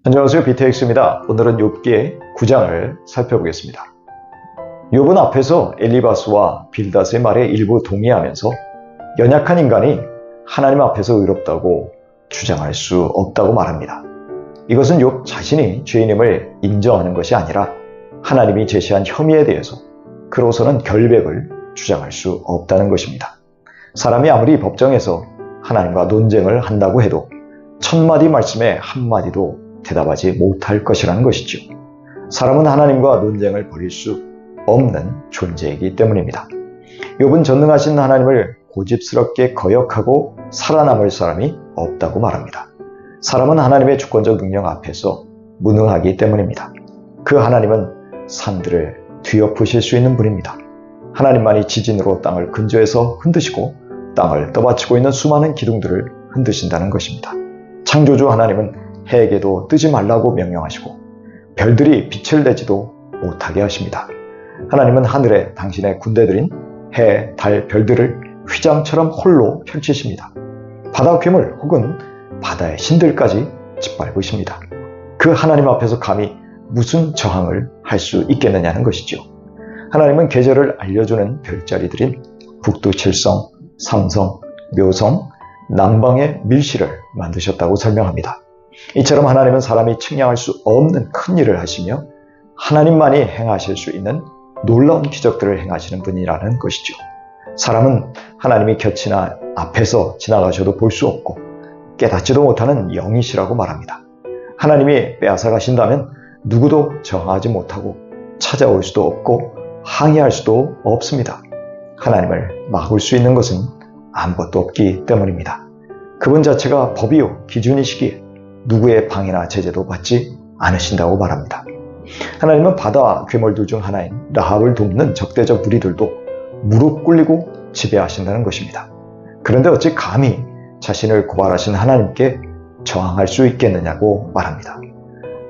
안녕하세요. BTX입니다. 오늘은 욥기의 9장을 살펴보겠습니다. 욥은 앞에서 엘리바스와 빌닷의 말에 일부 동의하면서 연약한 인간이 하나님 앞에서 의롭다고 주장할 수 없다고 말합니다. 이것은 욥 자신이 죄인임을 인정하는 것이 아니라 하나님이 제시한 혐의에 대해서 그로서는 결백을 주장할 수 없다는 것입니다. 사람이 아무리 법정에서 하나님과 논쟁을 한다고 해도 1000마디 말씀에 한마디도 대답하지 못할 것이라는 것이죠. 사람은 하나님과 논쟁을 벌일 수 없는 존재이기 때문입니다. 욥은 전능하신 하나님을 고집스럽게 거역하고 살아남을 사람이 없다고 말합니다. 사람은 하나님의 주권적 능력 앞에서 무능하기 때문입니다. 그 하나님은 산들을 뒤엎으실 수 있는 분입니다. 하나님만이 지진으로 땅을 근저에서 흔드시고 땅을 떠받치고 있는 수많은 기둥들을 흔드신다는 것입니다. 창조주 하나님은 해에게도 뜨지 말라고 명령하시고 별들이 빛을 내지도 못하게 하십니다. 하나님은 하늘에 당신의 군대들인 해, 달, 별들을 휘장처럼 홀로 펼치십니다. 바다 괴물 혹은 바다의 신들까지 짓밟으십니다. 그 하나님 앞에서 감히 무슨 저항을 할 수 있겠느냐는 것이죠. 하나님은 계절을 알려주는 별자리들인 북두칠성, 삼성, 묘성, 남방의 밀실을 만드셨다고 설명합니다. 이처럼 하나님은 사람이 측량할 수 없는 큰 일을 하시며 하나님만이 행하실 수 있는 놀라운 기적들을 행하시는 분이라는 것이죠. 사람은 하나님이 곁이나 앞에서 지나가셔도 볼 수 없고 깨닫지도 못하는 영이시라고 말합니다. 하나님이 빼앗아 가신다면 누구도 저항하지 못하고 찾아올 수도 없고 항의할 수도 없습니다. 하나님을 막을 수 있는 것은 아무것도 없기 때문입니다. 그분 자체가 법이요 기준이시기에 누구의 방해나 제재도 받지 않으신다고 말합니다. 하나님은 바다 괴물들 중 하나인 라합을 돕는 적대적 무리들도 무릎 꿇리고 지배하신다는 것입니다. 그런데 어찌 감히 자신을 고발하신 하나님께 저항할 수 있겠느냐고 말합니다.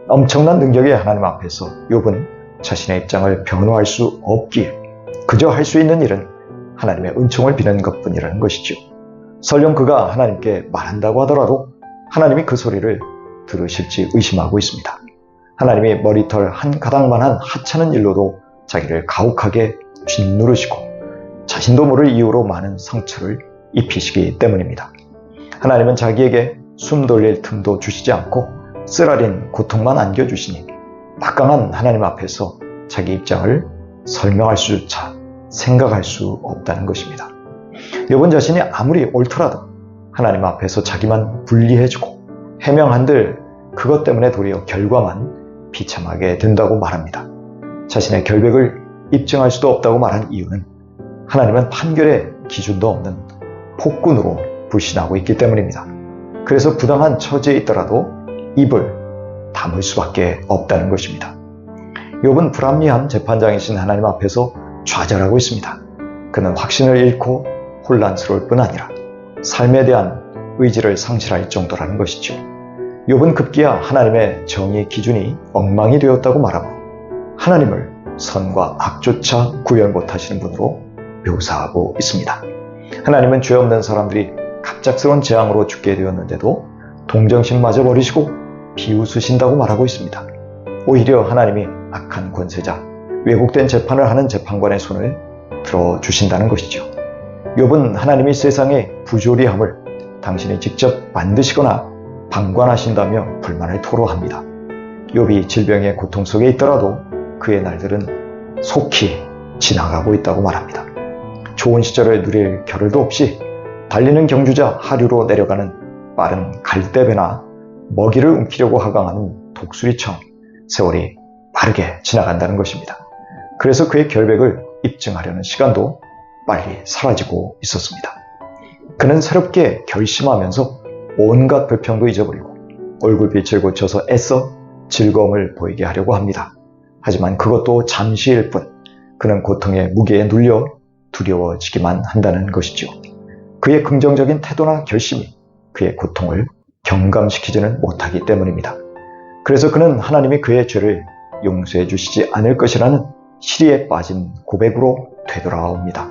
엄청난 능력의 하나님 앞에서 욥은 자신의 입장을 변호할 수 없기에 그저 할 수 있는 일은 하나님의 은총을 비는 것뿐이라는 것이죠. 설령 그가 하나님께 말한다고 하더라도 하나님이 그 소리를 들으실지 의심하고 있습니다. 하나님이 머리털 한 가닥만한 하찮은 일로도 자기를 가혹하게 짓누르시고 자신도 모를 이유로 많은 상처를 입히시기 때문입니다. 하나님은 자기에게 숨 돌릴 틈도 주시지 않고 쓰라린 고통만 안겨주시니 막강한 하나님 앞에서 자기 입장을 설명할 수조차 생각할 수 없다는 것입니다. 욥은 자신이 아무리 옳더라도 하나님 앞에서 자기만 불리해주고 해명한들 그것 때문에 도리어 결과만 비참하게 된다고 말합니다. 자신의 결백을 입증할 수도 없다고 말한 이유는 하나님은 판결의 기준도 없는 폭군으로 불신하고 있기 때문입니다. 그래서 부당한 처지에 있더라도 입을 다물 수밖에 없다는 것입니다. 욥은 불합리한 재판장이신 하나님 앞에서 좌절하고 있습니다. 그는 확신을 잃고 혼란스러울 뿐 아니라 삶에 대한 의지를 상실할 정도라는 것이죠. 욥은 급기야 하나님의 정의 기준이 엉망이 되었다고 말하고 하나님을 선과 악조차 구별 못하시는 분으로 묘사하고 있습니다. 하나님은 죄 없는 사람들이 갑작스러운 재앙으로 죽게 되었는데도 동정심마저 버리시고 비웃으신다고 말하고 있습니다. 오히려 하나님이 악한 권세자, 왜곡된 재판을 하는 재판관의 손을 들어주신다는 것이죠. 욥은 하나님이 세상의 부조리함을 당신이 직접 만드시거나 방관하신다며 불만을 토로합니다. 욥이 질병의 고통 속에 있더라도 그의 날들은 속히 지나가고 있다고 말합니다. 좋은 시절을 누릴 겨를도 없이 달리는 경주자 하류로 내려가는 빠른 갈대배나 먹이를 움키려고 하강하는 독수리처럼 세월이 빠르게 지나간다는 것입니다. 그래서 그의 결백을 입증하려는 시간도 빨리 사라지고 있었습니다. 그는 새롭게 결심하면서 온갖 불평도 잊어버리고 얼굴빛을 고쳐서 애써 즐거움을 보이게 하려고 합니다. 하지만 그것도 잠시일 뿐 그는 고통의 무게에 눌려 두려워지기만 한다는 것이죠. 그의 긍정적인 태도나 결심이 그의 고통을 경감시키지는 못하기 때문입니다. 그래서 그는 하나님이 그의 죄를 용서해 주시지 않을 것이라는 시리에 빠진 고백으로 되돌아옵니다.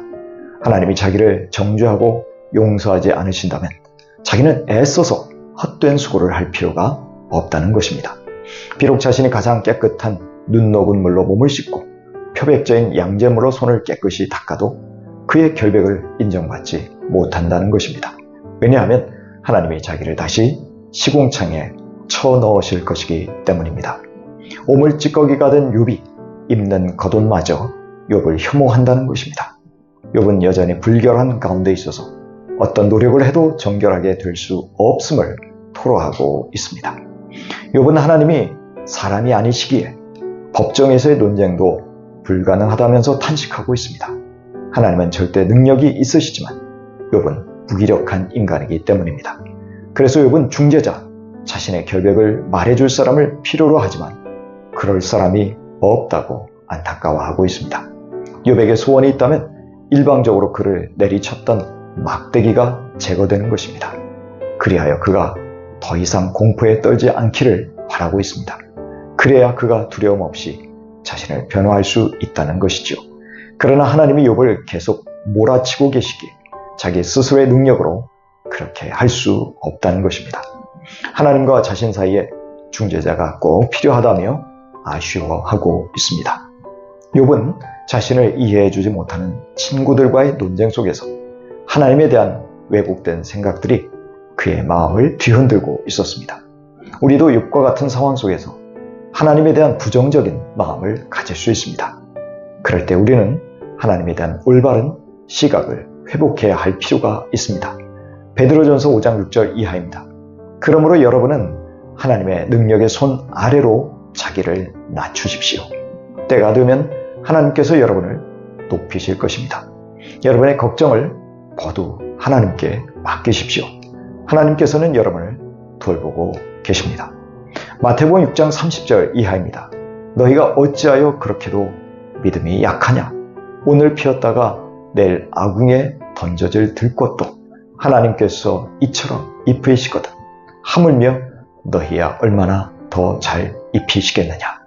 하나님이 자기를 정죄하고 용서하지 않으신다면 자기는 애써서 헛된 수고를 할 필요가 없다는 것입니다. 비록 자신이 가장 깨끗한 눈 녹은 물로 몸을 씻고 표백제인 양재물로 손을 깨끗이 닦아도 그의 결백을 인정받지 못한다는 것입니다. 왜냐하면 하나님이 자기를 다시 시궁창에 쳐넣으실 것이기 때문입니다. 오물 찌꺼기가 된 욥이 입는 겉옷마저 욥을 혐오한다는 것입니다. 욥은 여전히 불결한 가운데 있어서 어떤 노력을 해도 정결하게 될 수 없음을 토로하고 있습니다. 욥은 하나님이 사람이 아니시기에 법정에서의 논쟁도 불가능하다면서 탄식하고 있습니다. 하나님은 절대 능력이 있으시지만 욥은 무기력한 인간이기 때문입니다. 그래서 욥은 중재자, 자신의 결백을 말해줄 사람을 필요로 하지만 그럴 사람이 없다고 안타까워하고 있습니다. 욥에게 소원이 있다면 일방적으로 그를 내리쳤던 막대기가 제거되는 것입니다. 그리하여 그가 더 이상 공포에 떨지 않기를 바라고 있습니다. 그래야 그가 두려움 없이 자신을 변호할 수 있다는 것이죠. 그러나 하나님이 욥을 계속 몰아치고 계시기에 자기 스스로의 능력으로 그렇게 할 수 없다는 것입니다. 하나님과 자신 사이에 중재자가 꼭 필요하다며 아쉬워하고 있습니다. 욥은 자신을 이해해주지 못하는 친구들과의 논쟁 속에서 하나님에 대한 왜곡된 생각들이 그의 마음을 뒤흔들고 있었습니다. 우리도 욥과 같은 상황 속에서 하나님에 대한 부정적인 마음을 가질 수 있습니다. 그럴 때 우리는 하나님에 대한 올바른 시각을 회복해야 할 필요가 있습니다. 베드로전서 5장 6절 이하입니다. 그러므로 여러분은 하나님의 능력의 손 아래로 자기를 낮추십시오. 때가 되면 하나님께서 여러분을 높이실 것입니다. 여러분의 걱정을 모두 하나님께 맡기십시오. 하나님께서는 여러분을 돌보고 계십니다. 마태복음 6장 30절 이하입니다. 너희가 어찌하여 그렇게도 믿음이 약하냐? 오늘 피었다가 내일 아궁에 던져질 들꽃도 하나님께서 이처럼 입히시거든. 하물며 너희야 얼마나 더 잘 입히시겠느냐?